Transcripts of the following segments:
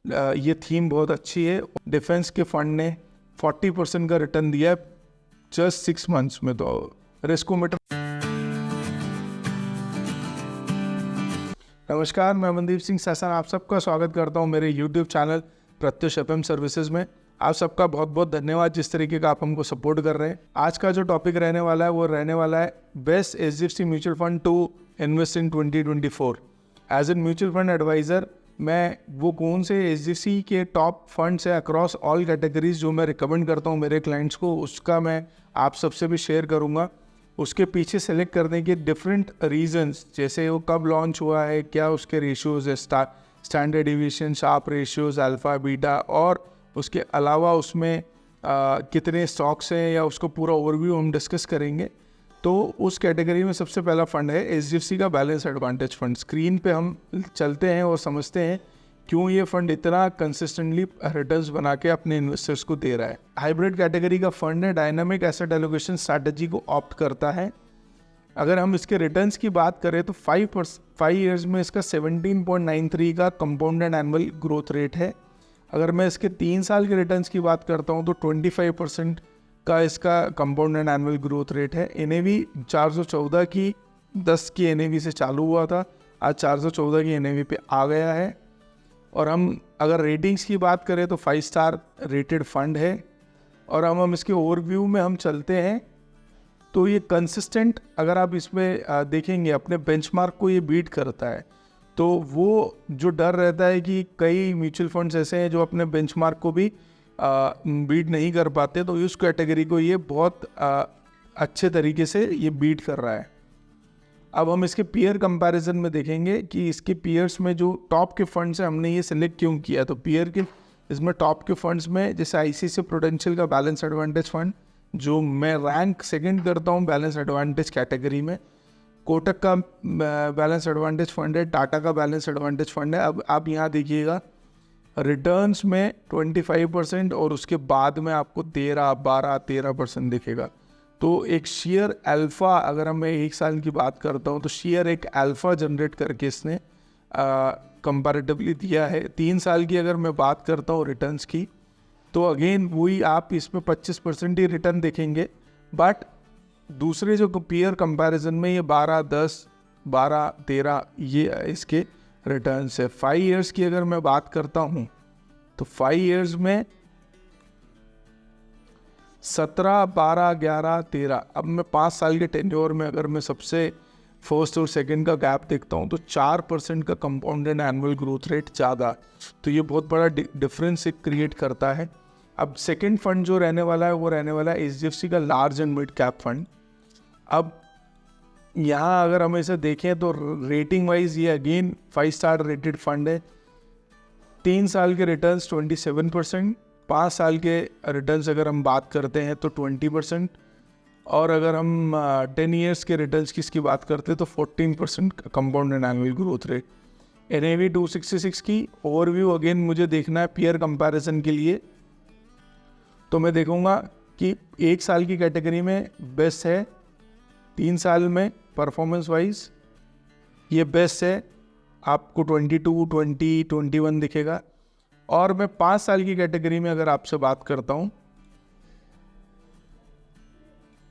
ये थीम बहुत अच्छी है। डिफेंस के फंड ने 40% का रिटर्न दिया है जस्ट 6 मंथ्स में। तो रिस्कोमीटर। नमस्कार, मैं मनदीप सिंह सैसन आप सबका स्वागत करता हूं मेरे YouTube channel Pratyush FM services में। आप सबका बहुत बहुत धन्यवाद जिस तरीके का आप हमको सपोर्ट कर रहे हैं। आज का जो टॉपिक रहने वाला है वो रहने वाला है best HDFC mutual fund to invest in 2024। As an mutual fund advisor मैं वो कौन से HDFC के टॉप फंड्स है अक्रॉस ऑल कैटेगरीज जो मैं रिकमेंड करता हूँ मेरे क्लाइंट्स को, उसका मैं आप सबसे भी शेयर करूँगा। उसके पीछे सेलेक्ट करने के डिफरेंट रीजंस, जैसे वो कब लॉन्च हुआ है, क्या उसके रेशियोज़ है, standard deviation, sharp ratios, alpha beta, और उसके अलावा उसमें कितने स्टॉक्स हैं या उसको पूरा ओवरव्यू हम डिस्कस करेंगे। तो उस कैटेगरी में सबसे पहला फंड है HDFC का बैलेंस एडवांटेज फंड। स्क्रीन पे हम चलते हैं और समझते हैं क्यों ये फंड इतना कंसिस्टेंटली रिटर्न्स बना के अपने इन्वेस्टर्स को दे रहा है। हाइब्रिड कैटेगरी का फंड है, डायनामिक एसेट एलोकेशन स्ट्रैटेजी को ऑप्ट करता है। अगर हम इसके रिटर्न्स की बात करें तो 5 ईयर्स में इसका 17.93 का कंपाउंडेड एनुअल ग्रोथ रेट है। अगर मैं इसके 3 साल के रिटर्न्स की बात करता हूँ तो 25% का इसका कंपाउंडेड एनुअल ग्रोथ रेट है। NAV 414 की 10 की NAV से चालू हुआ था, आज 414 की NAV पे आ गया है। और हम अगर रेटिंग्स की बात करें तो 5 स्टार रेटेड फंड है। और हम इसके ओवरव्यू में हम चलते हैं तो ये कंसिस्टेंट, अगर आप इसमें देखेंगे अपने बेंचमार्क को ये बीट करता है। तो वो जो डर रहता है कि कई म्यूचुअल फंड्स ऐसे हैं जो अपने बेंचमार्क को भी बीट नहीं कर पाते, तो उस कैटेगरी को ये बहुत अच्छे तरीके से ये बीट कर रहा है। अब हम इसके पीयर कंपैरिजन में देखेंगे कि इसके पीयर्स में जो टॉप के फंड्स हैं हमने ये सिलेक्ट क्यों किया। तो पीयर के इसमें टॉप के फंड्स में जैसे ICICI प्रूडेंशियल का बैलेंस एडवांटेज फंड जो मैं रैंक सेकंड करता हूँ बैलेंस एडवांटेज कैटेगरी में, कोटक का बैलेंस एडवांटेज फंड है, टाटा का बैलेंस एडवांटेज फंड है। अब आप यहाँ देखिएगा रिटर्न्स में 25% और उसके बाद में आपको 13% दिखेगा। तो एक शेयर अल्फ़ा, अगर मैं 1 साल की बात करता हूँ तो शेयर एक अल्फ़ा जनरेट करके इसने कंपैरेटिवली दिया है। 3 साल की अगर मैं बात करता हूँ रिटर्न्स की तो अगेन वही आप इसमें 25% ही रिटर्न देखेंगे, बट दूसरे जो पीयर कंपैरिजन में ये 12, 10, 12, 13 ये इसके रिटर्न्स है। 5 ईयर्स की अगर मैं बात करता हूँ तो 5 ईयर्स में 17, 12, 11, 13। अब मैं 5 साल के टेन्योर में अगर मैं सबसे फर्स्ट और सेकंड का गैप देखता हूँ तो 4% का कंपाउंडेड एनुअल ग्रोथ रेट ज़्यादा, तो ये बहुत बड़ा डिफरेंस क्रिएट करता है। अब सेकंड फंड जो रहने वाला है वो रहने वाला है HDFC का large and mid cap fund. अब यहाँ अगर हम इसे देखें तो रेटिंग वाइज ये अगेन 5 स्टार रेटेड फंड है। 3 साल के रिटर्न्स 27%, 5 साल के रिटर्न्स अगर हम बात करते हैं तो 20%, और अगर हम 10 ईयर्स के रिटर्न्स की इसकी बात करते हैं तो 14% compounded annual growth rate. NAV 266 की ओवरव्यू अगेन मुझे देखना है पीयर कंपैरिजन के लिए, तो मैं देखूंगा कि 1 साल की कैटेगरी में बेस्ट है, 3 साल में परफॉर्मेंस वाइज ये बेस्ट है, आपको 22, 20, 21 दिखेगा। और मैं 5 साल की कैटेगरी में अगर आपसे बात करता हूँ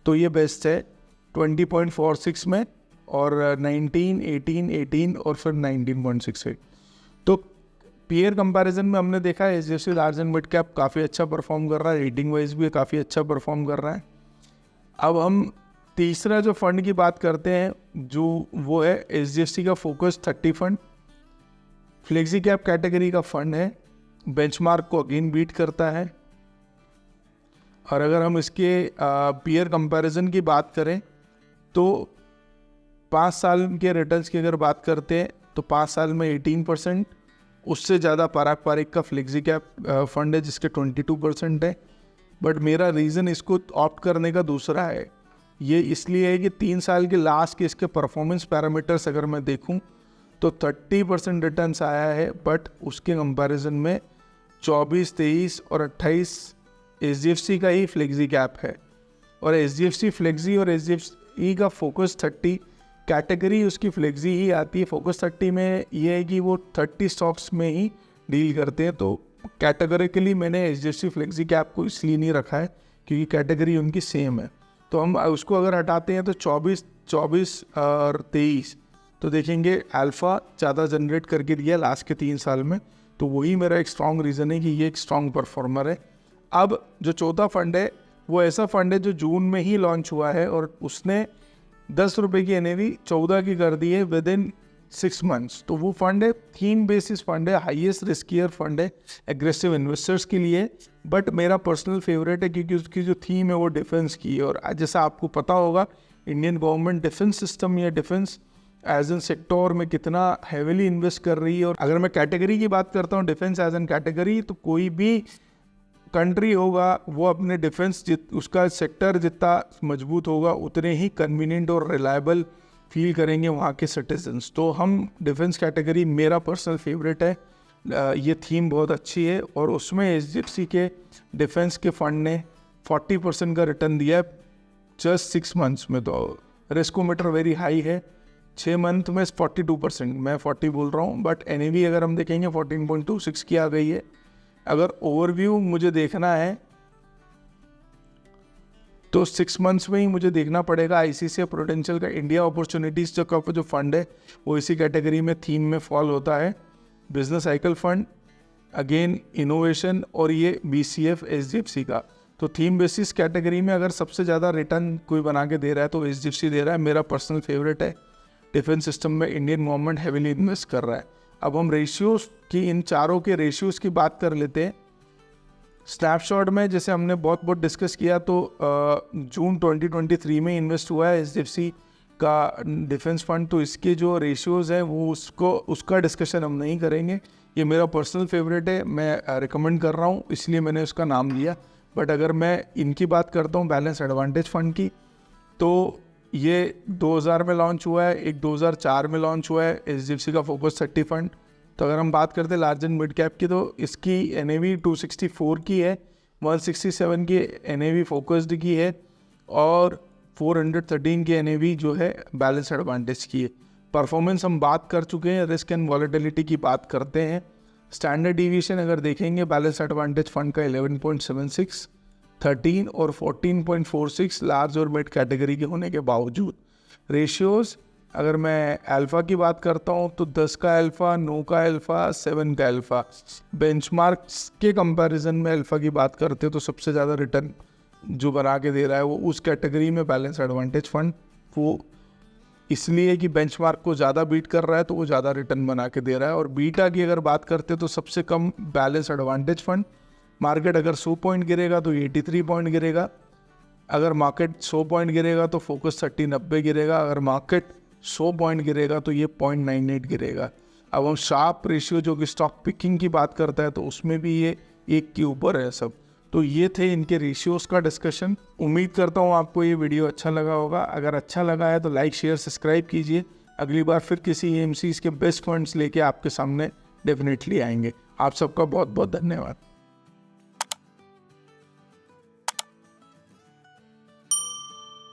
तो ये बेस्ट है 20.46 में, और 19, 18, 18 और फिर 19.68। तो पीयर कंपैरिजन में हमने देखा है HDFC large and mid cap काफ़ी अच्छा परफॉर्म कर रहा है, रेटिंग वाइज भी काफ़ी अच्छा परफॉर्म कर रहा है। अब हम तीसरा जो फंड की बात करते हैं जो वो है HDFC का focus 30 fund. Flexi cap category का फंड है, बेंचमार्क को अगेन बीट करता है। और अगर हम इसके पीयर कंपैरिजन की बात करें तो 5 साल के रिटर्न्स की अगर बात करते हैं तो 5 साल में 18%, उससे ज़्यादा पारिक का फ्लेक्सी कैप फंड है जिसके 22% है। बट मेरा रीज़न इसको ऑप्ट करने का दूसरा है, ये इसलिए है कि 3 साल के लास्ट के इसके परफॉर्मेंस पैरामीटर्स अगर मैं देखूं तो 30% रिटर्न्स आया है, बट उसके कंपैरिजन में 24, 23 और 28 HDFC का ही फ्लेक्सी कैप है। और HDFC फ्लेक्सी और HDFC का फोकस 30 कैटेगरी उसकी फ्लेक्सी ही आती है। फोकस 30 में ये है कि वो 30 स्टॉक्स में ही डील करते हैं। तो कैटेगरिकली मैंने HDFC फ्लेक्सी कैप को इसलिए नहीं रखा है क्योंकि कैटेगरी उनकी सेम है। तो हम उसको अगर हटाते हैं तो 24 और 23 तो देखेंगे अल्फ़ा ज़्यादा जनरेट करके दिया लास्ट के 3 साल में, तो वही मेरा एक स्ट्रॉन्ग रीज़न है कि ये एक स्ट्रॉन्ग परफॉर्मर है। अब जो चौथा फंड है वो ऐसा फंड है जो जून में ही लॉन्च हुआ है और उसने 10 रुपये की NAV 14 की कर दी है विद इन 6 मंथ्स। तो वो फंड है, थीम बेसिस फंड है, हाईएस्ट रिस्कियर फंड है एग्रेसिव इन्वेस्टर्स के लिए, बट मेरा पर्सनल फेवरेट है क्योंकि उसकी जो थीम है वो डिफेंस की है। और जैसा आपको पता होगा इंडियन गवर्नमेंट डिफेंस सिस्टम या डिफेंस एज एन सेक्टर में कितना हेविली इन्वेस्ट कर रही है। और अगर मैं कैटेगरी की बात करता हूँ डिफेंस एज एन कैटेगरी, तो कोई भी कंट्री होगा वो अपने डिफेंस उसका सेक्टर जितना मजबूत होगा उतने ही कन्वीनियंट और रिलायबल फील करेंगे वहाँ के सिटीजन्स। तो हम डिफेंस कैटेगरी मेरा पर्सनल फेवरेट है, ये थीम बहुत अच्छी है और उसमें HDFC के डिफेंस के फंड ने 40% का रिटर्न दिया है जस्ट 6 मंथ्स में। तो रिस्कोमीटर वेरी हाई है, 6 मंथ में 42%, मैं 40 बोल रहा हूँ, बट NAV अगर हम देखेंगे 14.26 की आ गई है। अगर ओवरव्यू मुझे देखना है तो 6 मंथ्स में ही मुझे देखना पड़ेगा ICICI प्रूडेंशियल का इंडिया अपॉर्चुनिटीज़ जो फंड है वो इसी कैटेगरी में थीम में फॉल होता है। Business cycle fund, again innovation, और ये BCF HDFC का। तो थीम बेसिस कैटेगरी में अगर सबसे ज़्यादा रिटर्न कोई बना के दे रहा है तो HDFC दे रहा है, मेरा पर्सनल फेवरेट है। डिफेंस सिस्टम में इंडियन गवर्नमेंट हेविली इन्वेस्ट कर रहा है। अब हम रेशियोज़ की, इन चारों के रेशियोज़ की बात कर लेते हैं। स्नैपशॉट में जैसे हमने बहुत डिस्कस किया तो जून 2023 में इन्वेस्ट हुआ है HDFC का डिफेंस फंड, तो इसके जो रेशियोज़ हैं वो उसका डिस्कशन हम नहीं करेंगे। ये मेरा पर्सनल फेवरेट है, मैं रिकमेंड कर रहा हूँ इसलिए मैंने उसका नाम लिया। बट अगर मैं इनकी बात करता हूँ बैलेंस एडवांटेज फंड की, तो ये 2000 में लॉन्च हुआ है, एक 2004 में लॉन्च हुआ है HDFC का फोकस 30 फंड। तो अगर हम बात करते हैं लार्ज एंड मिड कैप की तो इसकी NAV 264 की है, 167 की NAV फोकस्ड की है और 413 की NAV जो है बैलेंस एडवांटेज की है। परफॉर्मेंस हम बात कर चुके हैं, रिस्क एंड वॉलेटिलिटी की बात करते हैं। स्टैंडर्ड डिविएशन अगर देखेंगे बैलेंस एडवांटेज फंड का 11.76, 13 और 14.46 लार्ज और मिड कैटेगरी के होने के बावजूद। रेशियोज़ अगर मैं अल्फ़ा की बात करता हूँ तो 10 का अल्फ़ा, 9 का अल्फ़ा, 7 का अल्फ़ा। बेंचमार्क्स के कंपैरिजन में अल्फ़ा की बात करते हो तो सबसे ज़्यादा रिटर्न जो बना के दे रहा है वो उस कैटेगरी में बैलेंस एडवांटेज फंड, वो इसलिए कि बेंचमार्क को ज़्यादा बीट कर रहा है तो वो ज़्यादा रिटर्न बना के दे रहा है। और बीटा की अगर बात करते तो सबसे कम बैलेंस एडवांटेज फंड। मार्केट अगर 100 पॉइंट गिरेगा तो 83 पॉइंट गिरेगा, अगर मार्केट 100 पॉइंट गिरेगा तो फोकस 30-90 गिरेगा, अगर मार्केट 100 पॉइंट गिरेगा तो ये 0.98 गिरेगा। अब हम शार्प रेशियो जो कि स्टॉक पिकिंग की बात करता है तो उसमें भी ये 1 के ऊपर है सब। तो ये थे इनके रेशियोज़ का डिस्कशन। उम्मीद करता हूँ आपको ये वीडियो अच्छा लगा होगा। अगर अच्छा लगा है तो लाइक शेयर सब्सक्राइब कीजिए। अगली बार फिर किसी AMCs के बेस्ट फंड्स लेके आपके सामने डेफिनेटली आएंगे। आप सबका बहुत बहुत धन्यवाद।